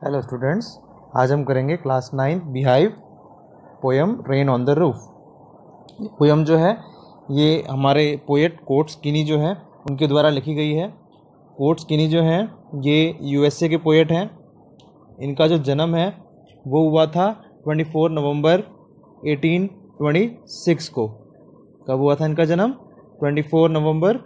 Hello students, आज हम करेंगे class 9 beehive poem rain on the roof. Poem जो है ये हमारे पोएट कोट्स किनी जो है उनके द्वारा लिखी गई है। कोट्स किनी जो हैं ये यूएसए के पोएट हैं। इनका जो जन्म है वो हुआ था 24 नवंबर 1826 को। कब हुआ था इनका जन्म? 24 नवंबर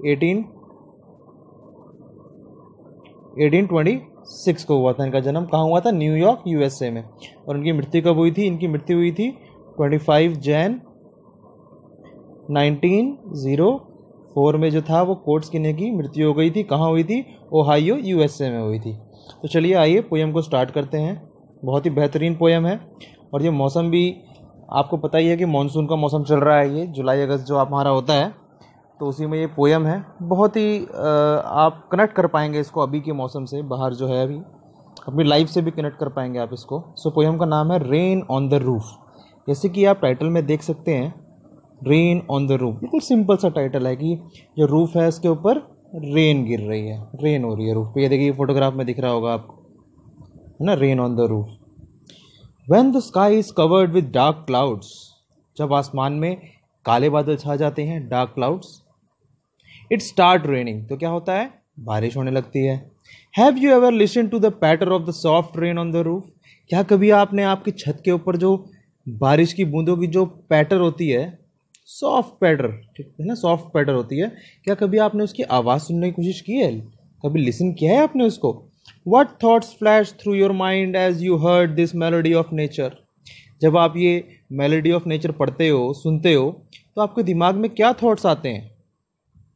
1826 को हुआ था इनका जन्म। कहाँ हुआ था? न्यूयॉर्क यूएसए में। और इनकी मृत्यु कब हुई थी? इनकी मृत्यु हुई थी 25 जैन 1904 में जो था वो कोट्स किनी की मृत्यु हो गई थी। कहाँ हुई थी? ओहायो यूएसए में हुई थी। तो चलिए आइए पोयम को स्टार्ट करते हैं। बहुत ही बेहतरीन पोयम है और ये मौसम भी आपको पता ही है कि मानसून का मौसम चल रहा है। ये जुलाई अगस्त जो हमारा होता है तो उसी में ये पोयम है। बहुत ही आप कनेक्ट कर पाएंगे इसको अभी के मौसम से, बाहर जो है अभी अपनी लाइफ से भी कनेक्ट कर पाएंगे आप इसको। सो पोयम का नाम है रेन ऑन द रूफ। जैसे कि आप टाइटल में देख सकते हैं, रेन ऑन द रूफ। बिल्कुल सिंपल सा टाइटल है कि जो रूफ है इसके ऊपर रेन गिर रही है, रेन हो रही है रूफ पे। ये देखिए फोटोग्राफ में दिख रहा होगा आपको, है ना, rain on the roof. When the sky is covered with dark clouds, जब आसमान में काले बादल छा जाते हैं, dark clouds, it start raining, तो क्या होता है? बारिश होने लगती है। Have you ever listen to the patter of the soft rain on the roof? क्या कभी आपने आपकी छत के ऊपर जो बारिश की बूंदों की जो पैटर होती है, सॉफ्ट पैटर, ठीक है ना, सॉफ्ट पैटर होती है, क्या कभी आपने उसकी आवाज़ सुनने की कोशिश की है? कभी लिसन किया है आपने उसको? What thoughts flash through your mind as you heard this melody of nature? जब आप ये मेलोडी ऑफ नेचर पढ़ते हो, सुनते हो, तो आपके दिमाग में क्या थॉट्स आते हैं?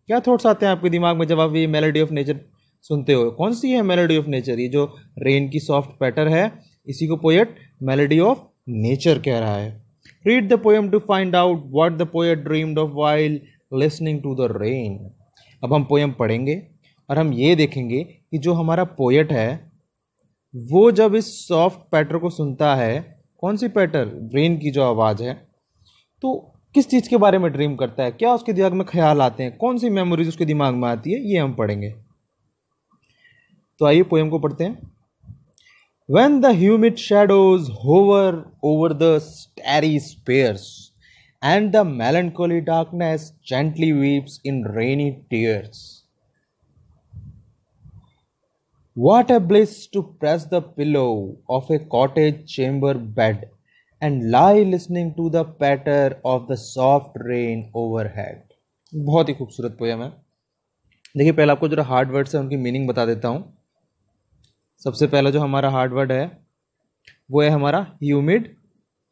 क्या थॉट्स आते हैं आपके दिमाग में जब आप ये मेलोडी ऑफ नेचर सुनते हो? कौन सी है मेलोडी ऑफ नेचर? ये जो रेन की सॉफ्ट पैटर है, इसी को पोएट मेलोडी ऑफ नेचर कह रहा है। Read the poem to find out what the poet dreamed of while listening to the rain. अब हम पोएम पढ़ेंगे और हम ये देखेंगे कि जो हमारा पोएट है वो जब इस सॉफ्ट पैटर को सुनता है, कौन सी पैटर? रेन की जो आवाज़ है, तो किस चीज़ के बारे में ड्रीम करता है, क्या उसके दिमाग में ख्याल आते हैं, कौन सी मेमोरीज उसके दिमाग में आती है, ये हम पढ़ेंगे। तो आइए पोएम को पढ़ते हैं। When the humid shadows hover over the starry spheres and the melancholy darkness gently weeps in rainy tears, what a bliss to press the pillow of a cottage chamber bed and lie listening to the patter of the soft rain overhead। बहुत ही खूबसूरत poem है। देखिए पहले आपको जो hard words है उनकी meaning बता देता हूँ। सबसे पहला जो हमारा हार्ड वर्ड है वो है हमारा ह्यूमिड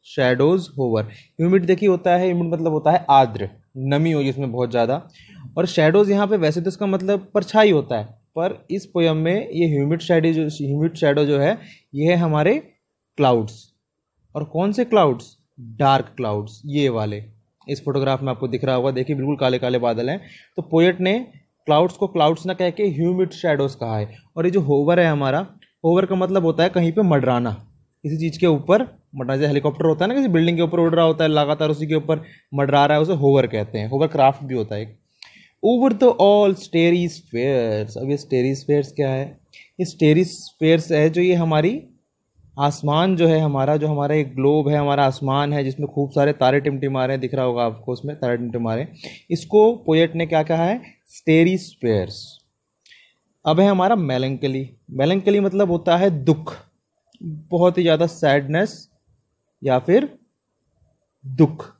शैडोज होवर। ह्यूमिड देखिए होता है, ह्यूमिड मतलब होता है आर्द्र, नमी होगी इसमें बहुत ज़्यादा। और शैडोज यहाँ पे वैसे तो इसका मतलब परछाई होता है, पर इस पोयम में ये ह्यूमिड शैडो जो है ये है हमारे क्लाउड्स। और कौन से क्लाउड्स? डार्क क्लाउड्स, ये वाले। इस फोटोग्राफ में आपको दिख रहा होगा, देखिए बिल्कुल काले काले बादल हैं। तो पोएट ने क्लाउड्स को क्लाउड्स ना कह के ह्यूमिड शैडोज कहा है। और ये जो होवर है हमारा, होवर का मतलब होता है कहीं पे मडराना, किसी चीज़ के ऊपर मडराना। जैसे हेलीकॉप्टर होता है ना, किसी बिल्डिंग के ऊपर उड़ रहा होता है लगातार, उसी के ऊपर मडरा रहा है, उसे होवर कहते हैं। होवर क्राफ्ट भी होता है। Over the all स्टेरी spheres. अब ये स्टेरी स्फेयर्स क्या है? ये स्टेरी स्फेयर्स है जो ये हमारी आसमान जो है हमारा, जो हमारा एक ग्लोब है, हमारा आसमान है जिसमें खूब सारे तारे टिमटिमा रहे हैं, दिख रहा होगा आपको उसमें तारे टिमटिमा रहे हैं। इसको पोएट ने क्या कहा है? स्टेरी स्फेयर्स। अब है हमारा मेलंकली। मेलंकली मतलब होता है दुख, बहुत ही ज़्यादा सैडनेस या फिर दुख,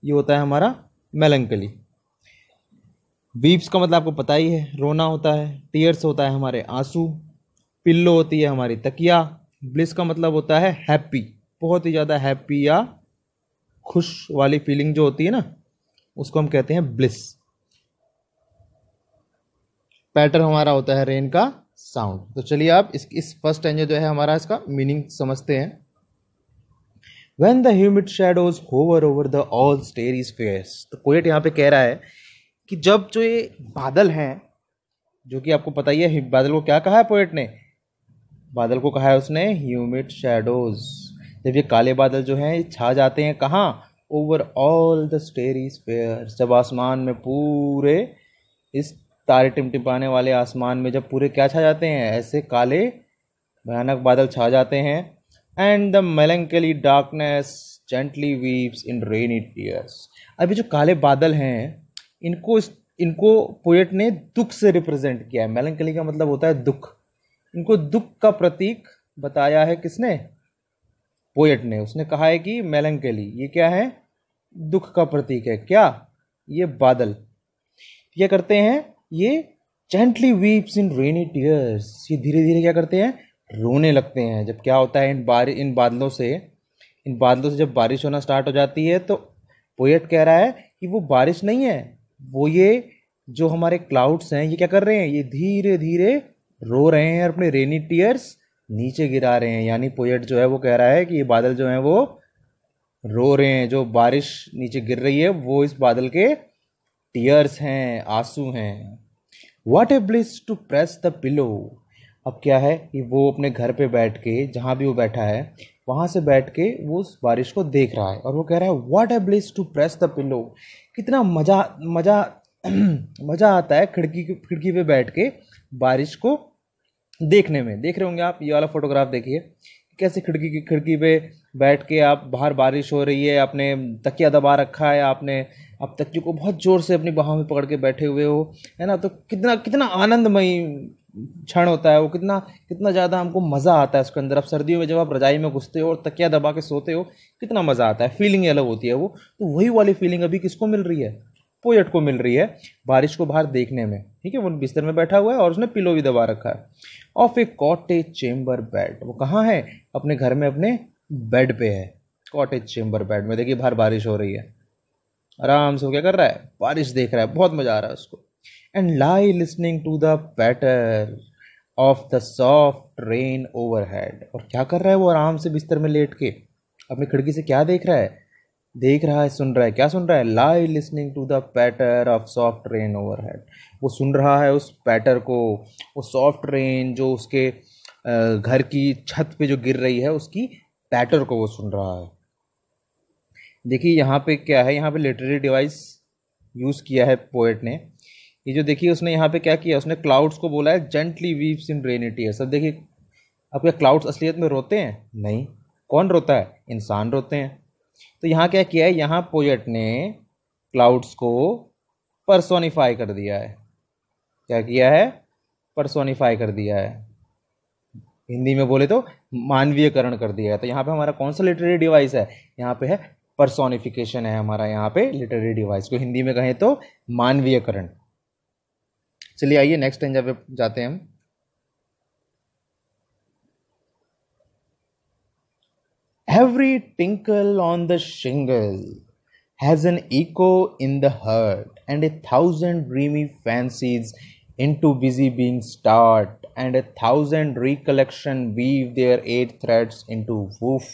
ये होता है हमारा मेलंकली। वीप्स का मतलब आपको पता ही है, रोना होता है। टीयर्स होता है हमारे आंसू। पिल्लो होती है हमारी तकिया। ब्लिस का मतलब होता है हैप्पी, बहुत ही ज़्यादा हैप्पी या खुश वाली फीलिंग जो होती है ना, उसको हम कहते हैं ब्लिस। पैटर्न हमारा होता है रेन का साउंड। तो चलिए आप इस फर्स्ट स्टैंजा जो है हमारा, इसका मीनिंग समझते हैं। When the humid shadows hover over the all starry spheres, तो पोएट यहाँ पे कह रहा है कि जब जो ये बादल हैं, जो कि आपको पता ही है, बादल को क्या कहा है पोएट ने? बादल को कहा है उसने ह्यूमिड शैडोज। जब ये काले बादल जो हैं छा जाते हैं कहाँ? Over all the स्टेरी spheres. जब आसमान में पूरे इस तारे टिमटिमाने वाले आसमान में जब पूरे क्या छा जाते हैं? ऐसे काले भयानक बादल छा जाते हैं। And the melancholy darkness gently weeps in rainy tears। अभी जो काले बादल हैं इनको इनको पोएट ने दुख से रिप्रेजेंट किया है। melancholy का मतलब होता है दुख। इनको दुख का प्रतीक बताया है किसने? पोएट ने। उसने कहा है कि melancholy ये क्या है? दुख का प्रतीक है। क्या? ये बादल क्या करते हैं? ये gently weeps in rainy tears, ये धीरे धीरे क्या करते हैं? रोने लगते हैं। जब क्या होता है इन बादलों से जब बारिश होना स्टार्ट हो जाती है तो पोएट कह रहा है कि वो बारिश नहीं है, वो ये जो हमारे क्लाउड्स हैं ये क्या कर रहे हैं? ये धीरे धीरे रो रहे हैं, अपने रेनी टीयर्स नीचे गिरा रहे हैं। यानी पोएट जो है वो कह रहा है कि ये बादल जो हैं वो रो रहे हैं। जो बारिश नीचे गिर रही है वो इस बादल के टीयर्स हैं, आंसू हैं। What a bliss to press the pillow। अब क्या है कि वो अपने घर पे बैठ के, जहाँ भी वो बैठा है वहाँ से बैठ के वो उस बारिश को देख रहा है और वो कह रहा है What a bliss to press the pillow। कितना मज़ा मज़ा मज़ा आता है खिड़की पे बैठ के बारिश को देखने में। देख रहे होंगे आप, ये वाला फोटोग्राफ देखिए कैसे खिड़की पे बैठ के आप, बाहर बारिश हो रही है, आपने तकिया दबा रखा है, आप तकिए को बहुत ज़ोर से अपनी बाहों में पकड़ के बैठे हुए हो, है ना। तो कितना आनंदमयी क्षण होता है वो, कितना ज़्यादा हमको मज़ा आता है उसके अंदर। अब सर्दियों में जब आप रजाई में घुसते हो और तकिया दबा के सोते हो कितना मज़ा आता है, फीलिंग अलग होती है वो। तो वही वाली फीलिंग अभी किसको मिल रही है? पोएट को मिल रही है बारिश को बाहर देखने में। ठीक है, वो बिस्तर में बैठा हुआ है और उसने पिलो भी दबा रखा है। Of A cottage chamber bed, वो कहाँ है? अपने घर में, अपने बेड पे है, कॉटेज चेम्बर बेड में। देखिए बाहर बारिश हो रही है, आराम से वो क्या कर रहा है? बारिश देख रहा है, बहुत मजा आ रहा है उसको। And lie listening to the patter of the soft rain overhead. और क्या कर रहा है वो? आराम से बिस्तर में लेट के अपनी खिड़की से क्या देख रहा है? सुन रहा है। क्या सुन रहा है? Lie listening to the patter of soft rain overhead. वो सुन रहा है उस पैटर को, वो सॉफ्ट रेन जो उसके घर की छत पे जो गिर रही है उसकी पैटर को वो सुन रहा है। देखिए यहाँ पे क्या है, यहाँ पे लिटरेरी डिवाइस यूज़ किया है पोएट ने। ये जो देखिए उसने यहाँ पे क्या किया, उसने क्लाउड्स को बोला है जेंटली वीव्स इन रेनी टीयर्स। अब देखिए, अब क्या क्लाउड्स असलियत में रोते हैं? नहीं। कौन रोता है? इंसान रोते हैं। तो यहाँ क्या किया है, यहाँ पोएट ने क्लाउड्स को पर्सोनिफाई कर दिया है। क्या किया है? पर्सोनिफाई कर दिया है। हिंदी में बोले तो मानवीयकरण कर दिया है। तो यहाँ पे हमारा कौन सा लिटरेरी डिवाइस है? यहाँ पे है पर्सोनिफिकेशन है हमारा यहाँ पे लिटरेरी डिवाइस को। हिंदी में कहें तो मानवीयकरण। चलिए आइए नेक्स्ट स्टेंजा पे जाते हैं हम। Every tinkle on the shingle has an echo in the heart, and 1,000 dreamy fancies into busy being start, and 1,000 recollection weave their 8 threads into woof,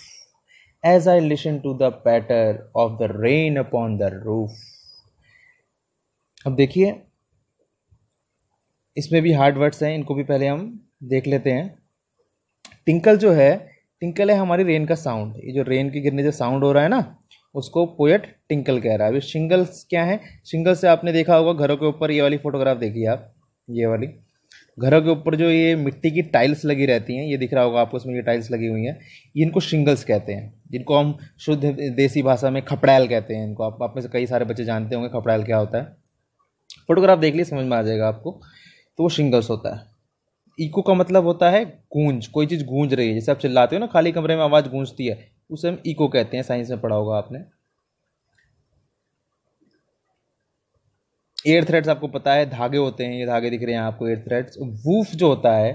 as I listen to the patter of the rain upon the roof। अब देखिए इसमें भी hard words हैं, इनको भी पहले हम देख लेते हैं। टिंकल जो है, टिंकल है हमारी रेन का साउंड। ये जो रेन के गिरने जो साउंड हो रहा है ना, उसको पोएट टिंकल कह रहा है। अभी शिंगल्स क्या है? शिंगल से आपने देखा होगा घरों के ऊपर, ये वाली फोटोग्राफ देखिए आप, ये वाली घरों के ऊपर जो ये मिट्टी की टाइल्स लगी रहती हैं, ये दिख रहा होगा आपको, उसमें ये टाइल्स लगी हुई हैं, इनको शिंगल्स कहते हैं, जिनको हम शुद्ध देसी भाषा में खपड़ैल कहते हैं। इनको आप में से कई सारे बच्चे जानते होंगे खपड़ैल क्या होता है। फोटोग्राफ देख लिए, समझ में आ जाएगा आपको। तो वो शिंगल्स होता है। इको का मतलब होता है गूंज, कोई चीज़ गूंज रही है, जैसे आप चिल्लाते हो ना, खाली कमरे में आवाज़ गूंजती है, उसे हम इको कहते हैं। साइंस में पढ़ा होगा आपने। एयर थ्रेड्स आपको पता है, धागे होते हैं, ये धागे दिख रहे हैं आपको, एयर थ्रेड्स। वूफ जो होता है,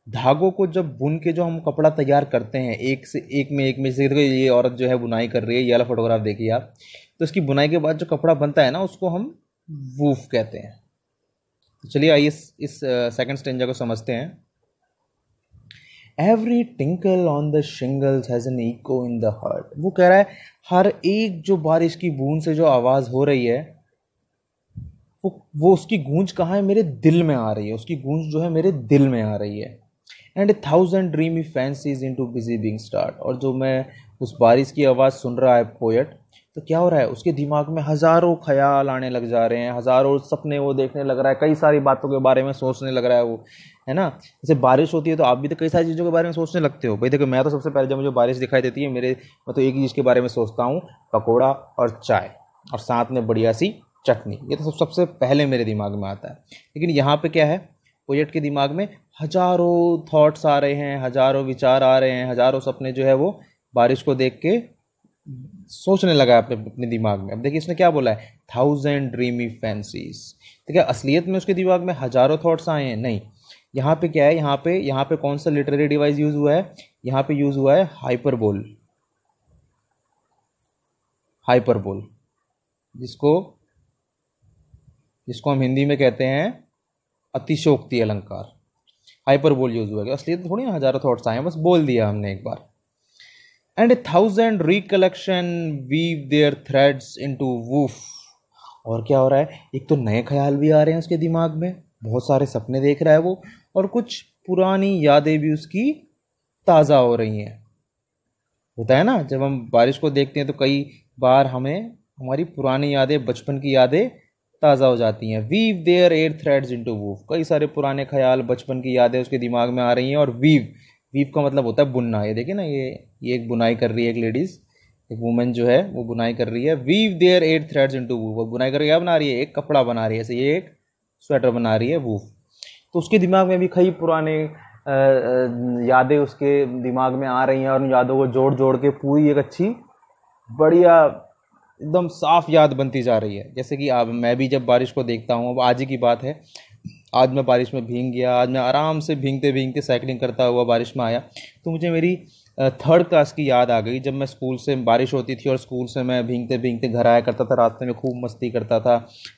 धागों को जब बुन के जो हम कपड़ा तैयार करते हैं, एक में से देखो, ये औरत जो है बुनाई कर रही है, ये वाला फोटोग्राफ देखिए आप। तो इसकी बुनाई के बाद जो कपड़ा बनता है ना, उसको हम वूफ कहते हैं। चलिए आइए इस सेकंड स्टेंजा को समझते हैं। Every tinkle on the shingles has an echo in the heart. वो कह रहा है हर एक जो बारिश की बूंद से जो आवाज़ हो रही है, वो उसकी गूंज कहाँ है? मेरे दिल में आ रही है। उसकी गूंज जो है मेरे दिल में आ रही है। And 1,000 dreamy fancies into busy being start. और जो मैं उस बारिश की आवाज़ सुन रहा है पोएट, तो क्या हो रहा है? उसके दिमाग में हज़ारों ख्याल आने लग जा रहे हैं, हज़ारों सपने वो देखने लग रहा है, कई सारी बातों के बारे में सोचने लग रहा है वो। है ना। जैसे बारिश होती है तो आप भी तो कई सारी चीज़ों के बारे में सोचने लगते हो भाई। देखो मैं तो सबसे पहले जब मुझे बारिश दिखाई देती है मैं तो एक ही चीज़ के बारे में सोचता हूँ, पकौड़ा और चाय और साथ में बढ़िया सी चटनी। ये तो सबसे पहले मेरे दिमाग में आता है। लेकिन यहाँ पे क्या है, पोएट के दिमाग में हजारों थॉट्स आ रहे हैं, हजारों विचार आ रहे हैं, हजारों सपने जो है वो बारिश को देख के सोचने लगा है अपने अपने दिमाग में। अब देखिए इसने क्या बोला है, 1000 ड्रीमी फैंसीज। तो क्या असलियत में उसके दिमाग में हजारों थॉट्स आए हैं? नहीं। यहाँ पे क्या है, यहाँ पे कौन सा लिटरेरी डिवाइस यूज हुआ है? यहाँ पे यूज हुआ है हाइपरबोल। हाइपरबोल जिसको जिसको हम हिंदी में कहते हैं अतिशोक्ति अलंकार। हाइपरबोल यूज हुआ है। असलियत थोड़ी ना हजारों थॉट्स आए हैं, बस बोल दिया हमने एक बार। And 1000 recollection weave their threads into woof. और क्या हो रहा है, एक तो नए ख्याल भी आ रहे हैं उसके दिमाग में, बहुत सारे सपने देख रहा है वो, और कुछ पुरानी यादें भी उसकी ताज़ा हो रही हैं। होता है ना, जब हम बारिश को देखते हैं तो कई बार हमें हमारी पुरानी यादें, बचपन की यादें ताज़ा हो जाती हैं। Weave their air threads into woof. कई सारे पुराने ख्याल, बचपन की यादें उसके दिमाग में आ रही हैं। और वीव का मतलब होता है बुनना। ये देखिए ना, ये एक बुनाई कर रही है, एक लेडीज़, एक वुमेन जो है वो बुनाई कर रही है। Weave their air threads into woof. वो बुनाई करके क्या बना रही है, एक कपड़ा बना रही है, ऐसे ये एक स्वेटर बना रही है, वूफ। तो उसके दिमाग में भी कई पुराने यादें उसके दिमाग में आ रही हैं, और उन यादों को जोड़ जोड़ के पूरी एक अच्छी बढ़िया एकदम साफ याद बनती जा रही है। जैसे कि अब मैं भी जब बारिश को देखता हूँ, अब आज ही की बात है, आज मैं बारिश में भीग गया। आज मैं आराम से भीगते भीगते साइकिलिंग करता हुआ बारिश में आया, तो मुझे मेरी 3rd क्लास की याद आ गई, जब मैं स्कूल से, बारिश होती थी और स्कूल से मैं भीगते भीगते घर आया करता था। रास्ते में खूब मस्ती करता था,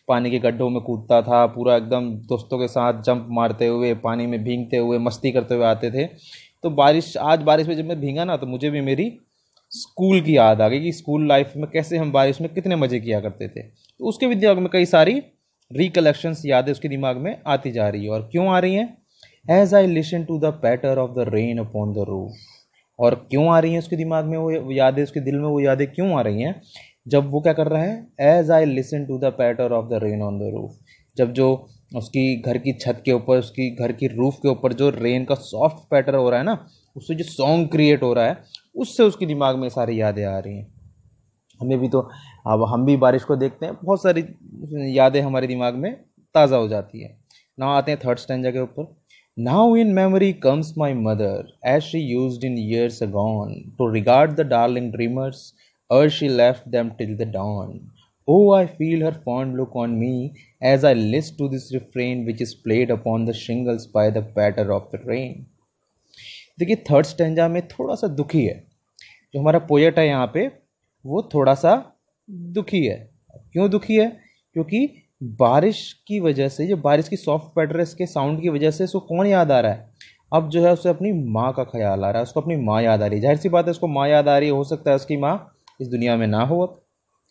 पानी के गड्ढों में कूदता था, पूरा एकदम दोस्तों के साथ जंप मारते हुए, पानी में भीगते हुए, मस्ती करते हुए आते थे। तो आज बारिश में जब मैं भीगा ना, तो मुझे भी मेरी स्कूल की याद आ गई कि स्कूल लाइफ में कैसे हम बारिश में कितने मज़े किया करते थे। तो उसके भी दिमाग में कई सारी रिकलेक्शंस, यादें उसके दिमाग में आती जा रही है। और क्यों आ रही हैं? As I listen to the patter of the rain upon the roof. और क्यों आ रही हैं उसके दिमाग में वो यादें, उसके दिल में वो यादें क्यों आ रही हैं? जब वो क्या कर रहा है, as I listen to the patter of the rain on the roof. जब जो उसकी घर की छत के ऊपर, उसकी घर की रूफ के ऊपर जो रेन का सॉफ्ट पैटर हो रहा है ना, उससे जो सॉन्ग क्रिएट हो रहा है, उससे उसके दिमाग में सारी यादें आ रही हैं। हमें भी तो, अब हम भी बारिश को देखते हैं, बहुत सारी यादें हमारे दिमाग में ताज़ा हो जाती है। नाउ आते हैं 3rd स्टैंजा के ऊपर। Now in memory comes my mother as she used in years agone to regard the darling dreamers और she left them till the dawn. Oh, I feel her fond look on me as I listen to this refrain which is played upon the shingles by the patter of the rain. देखिए 3rd stanza में थोड़ा सा दुखी है। जो हमारा poet है यहाँ पे, वो थोड़ा सा दुखी है। क्यों दुखी है? क्योंकि बारिश की वजह से, जो बारिश की सॉफ्ट पैटर्स के साउंड की वजह से उसको कौन याद आ रहा है? अब जो है उसे अपनी माँ का ख्याल आ रहा है, उसको अपनी माँ याद आ रही है। जाहिर सी बात है, उसको माँ याद आ रही है। हो सकता है उसकी माँ इस दुनिया में ना हो, अब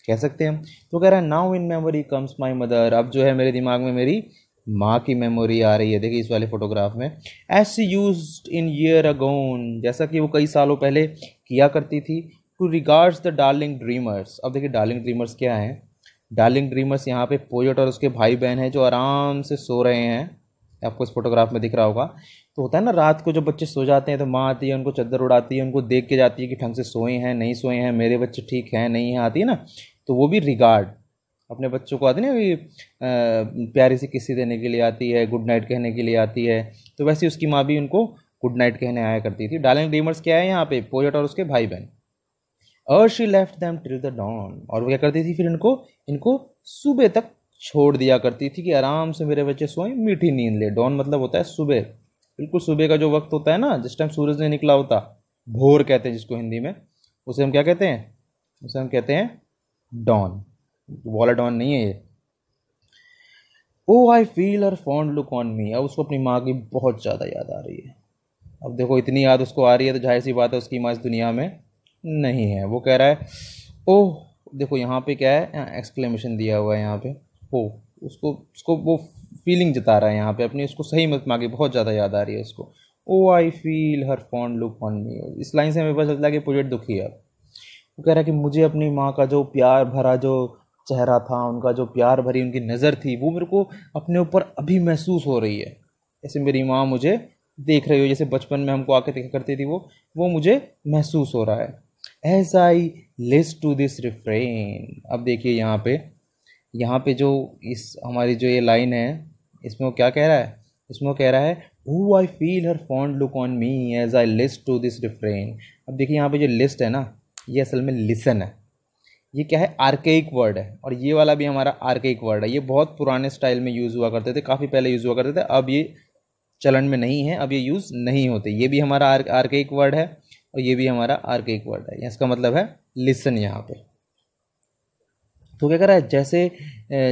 कह सकते हैं हम। तो कह रहा है now in memory comes my mother. अब जो है मेरे दिमाग में मेरी माँ की मेमोरी आ रही है। देखिए इस वाले फोटोग्राफ में, as she used in year agone, जैसा कि वो कई सालों पहले किया करती थी, to regards the darling dreamers. अब देखिए डार्लिंग ड्रीमर्स क्या हैं? डार्लिंग ड्रीमर्स यहाँ पे पोएट और उसके भाई बहन हैं, जो आराम से सो रहे हैं। आपको इस फोटोग्राफ में दिख रहा होगा। तो होता है ना, रात को जब बच्चे सो जाते हैं तो माँ आती है, उनको चादर उड़ाती है, उनको देख के जाती है कि ढंग से सोए हैं नहीं सोए हैं, मेरे बच्चे ठीक हैं नहीं हैं, आती है ना। तो वो भी रिगार्ड अपने बच्चों को आती है ना, प्यारी सी किस्सी देने के लिए आती है, गुड नाइट कहने के लिए आती है। तो वैसे उसकी माँ भी उनको गुड नाइट कहने आया करती थी। डार्लिंग ड्रीमर्स क्या है यहाँ पे? पोएट और उसके भाई बहन। और she left them till the dawn। और वो क्या करती थी फिर? इनको सुबह तक छोड़ दिया करती थी कि आराम से मेरे बच्चे सोएं, मीठी नींद ले। डॉन मतलब होता है सुबह, बिल्कुल सुबह का जो वक्त होता है ना, जिस टाइम सूरज ने निकला होता, भोर कहते हैं जिसको हिंदी में, उसे हम क्या कहते हैं? उसे हम कहते हैं डॉन। वाला डॉन नहीं है ये। O I feel her fond look on me. अब उसको अपनी माँ की बहुत ज़्यादा याद आ रही है। अब देखो इतनी याद उसको आ रही है तो जाहिर सी बात है उसकी माँ इस दुनिया में नहीं है। वो कह रहा है ओह, देखो यहाँ पे क्या है, एक्सक्लेमेशन दिया हुआ है यहाँ पे, ओ, उसको वो फीलिंग जता रहा है यहाँ पे अपनी, उसको सही मत, माँ की बहुत ज़्यादा याद आ रही है उसको। O I feel her fond look on me. इस लाइन से हमें पता चलता है कि पोएट दुखी है। वो कह रहा है कि मुझे अपनी माँ का जो प्यार भरा जो चेहरा था, उनका जो प्यार भरी उनकी नज़र थी, वो मेरे को अपने ऊपर अभी महसूस हो रही है। जैसे मेरी माँ मुझे देख रही हो, जैसे बचपन में हमको आके देखा करती थी वो मुझे महसूस हो रहा है। As I list to this refrain. अब देखिए यहाँ पे जो इस हमारी जो ये लाइन है, इसमें वो क्या कह रहा है, इसमें वो कह रहा है O I feel her fond look on me as I list to this refrain. अब देखिए यहाँ पे जो लिस्ट है ना, ये असल में लिसन है। ये क्या है, आर्केइक वर्ड है, और ये वाला भी हमारा आर्केइक वर्ड है। ये बहुत पुराने स्टाइल में यूज़ हुआ करते थे, काफ़ी पहले यूज़ हुआ करते थे, अब ये चलन में नहीं है, अब ये यूज़ नहीं होते। ये भी हमारा आर्केइक वर्ड है और ये भी हमारा आर्केइक वर्ड है। इसका मतलब है लिसन यहाँ पे। तो क्या कर रहा है,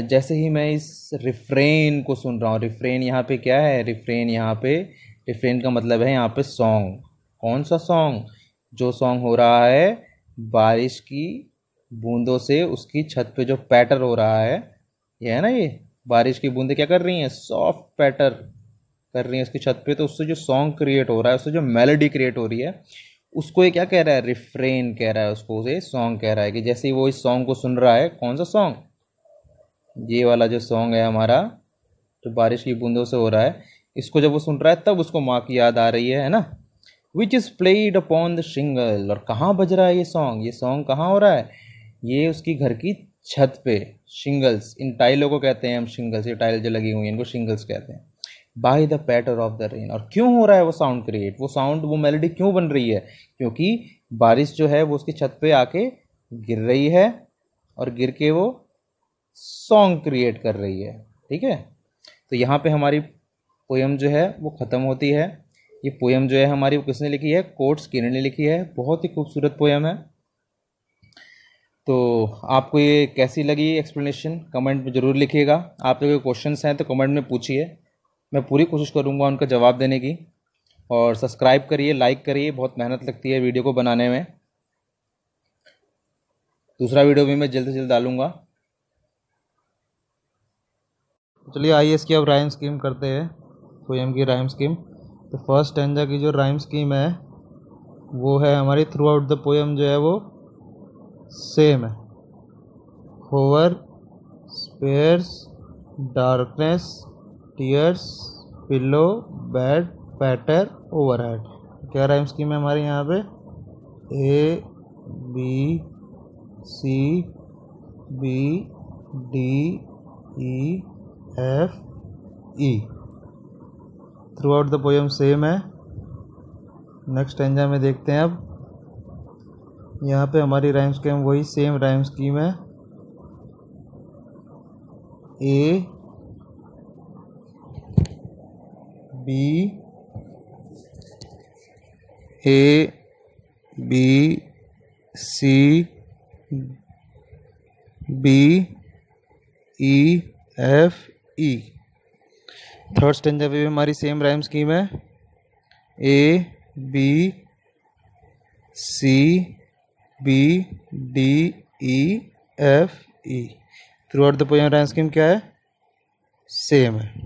जैसे ही मैं इस रिफ्रेन को सुन रहा हूँ, रिफ्रेन यहाँ पे क्या है, रिफ्रेन का मतलब है यहाँ पे सॉन्ग। कौन सा सॉन्ग, जो सॉन्ग हो रहा है बारिश की बूंदों से उसकी छत पे जो पैटर हो रहा है, ये है ना, ये बारिश की बूंदें क्या कर रही हैं, सॉफ्ट पैटर कर रही हैं उसकी छत पे, तो उससे जो सॉन्ग क्रिएट हो रहा है, उससे जो मेलोडी क्रिएट हो रही है, उसको ये क्या कह रहा है, रिफ्रेन कह रहा है, उसको उसे सॉन्ग कह रहा है। कि जैसे ही वो इस सॉन्ग को सुन रहा है, कौन सा सॉन्ग, ये वाला जो सॉन्ग है हमारा, जो बारिश की बूंदों से हो रहा है, इसको जब वो सुन रहा है तब उसको माँ की याद आ रही है ना। Which is played upon the shingle. और कहाँ बज रहा है ये सॉन्ग कहाँ हो रहा है, ये उसकी घर की छत पे, शिंगल्स, इन टाइलों को कहते हैं हम शिंगल्स, ये टाइल जो लगी हुई हैं इनको शिंगल्स कहते हैं। By the patter of the rain. और क्यों हो रहा है वो साउंड क्रिएट, वो मेलोडी क्यों बन रही है, क्योंकि बारिश जो है वो उसकी छत पे आके गिर रही है और गिर के वो सॉन्ग क्रिएट कर रही है। ठीक है, तो यहाँ पे हमारी पोयम जो है वो ख़त्म होती है। ये पोयम जो है हमारी, वो किसने लिखी है, कोर्ट स्किनर ने लिखी है। बहुत ही खूबसूरत पोयम है। तो आपको ये कैसी लगी एक्सप्लेनेशन, कमेंट में ज़रूर लिखिएगा। आप लोगों के क्वेश्चंस हैं तो कमेंट में पूछिए, मैं पूरी कोशिश करूँगा उनका जवाब देने की। और सब्सक्राइब करिए, लाइक करिए, बहुत मेहनत लगती है वीडियो को बनाने में। दूसरा वीडियो भी मैं जल्द से जल्द डालूँगा। चलिए आइए इसकी अब राइम स्कीम करते हैं, पोयम की राइम स्कीम। तो फर्स्ट स्टैंजा की जो राइम स्कीम है वो है हमारी, थ्रू आउट द पोयम जो है वो सेम है। Hover spares darkness tears pillow bed patter overhead. क्या राइम स्कीम है हमारी यहाँ पे, A B C B D E F E. Throughout the poem same है। नेक्स्ट स्टैंजा में देखते हैं अब, यहाँ पे हमारी राइम स्कीम वही सेम राइम स्कीम है। A B C B E F E. Third stanza पे भी हमारी सेम राइम स्कीम है, A B C B D E F E. Throughout the poem rhyme scheme क्या है, same है।